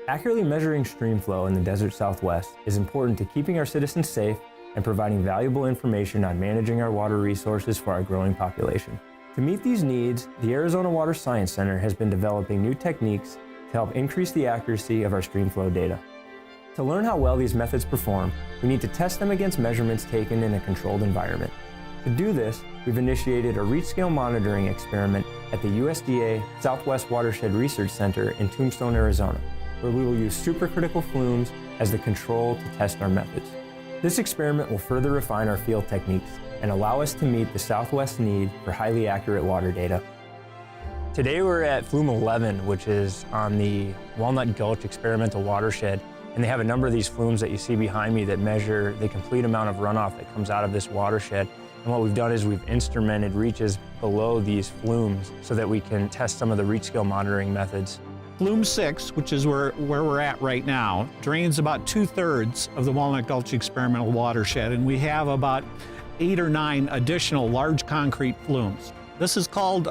Accurately measuring stream flow in the desert Southwest is important to keeping our citizens safe and providing valuable information on managing our water resources for our growing population. To meet these needs, the Arizona Water Science Center has been developing new techniques to help increase the accuracy of our stream flow data. To learn how well these methods perform, we need to test them against measurements taken in a controlled environment. To do this, we've initiated a reach scale monitoring experiment at the USDA Southwest Watershed Research Center in Tombstone, Arizona, where we will use supercritical flumes as the control to test our methods. This experiment will further refine our field techniques and allow us to meet the Southwest's need for highly accurate water data. Today we're at flume 11, which is on the Walnut Gulch Experimental Watershed, and they have a number of these flumes that you see behind me that measure the complete amount of runoff that comes out of this watershed. And what we've done is we've instrumented reaches below these flumes so that we can test some of the reach scale monitoring methods. Flume 6, which is where we're at right now, drains about 2/3 of the Walnut Gulch Experimental Watershed, and we have about 8 or 9 additional large concrete flumes. This is called,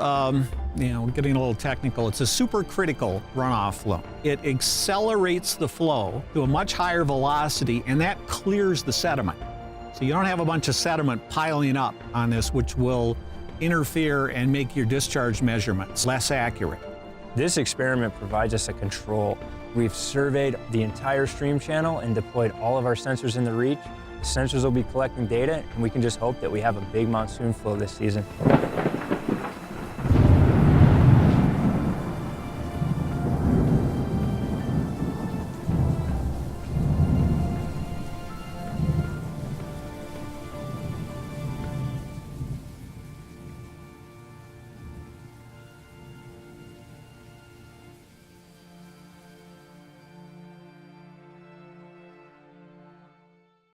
getting a little technical, it's a supercritical runoff flume. It accelerates the flow to a much higher velocity, and that clears the sediment. So you don't have a bunch of sediment piling up on this, which will interfere and make your discharge measurements less accurate. This experiment provides us a control. We've surveyed the entire stream channel and deployed all of our sensors in the reach. The sensors will be collecting data, and we can just hope that we have a big monsoon flow this season.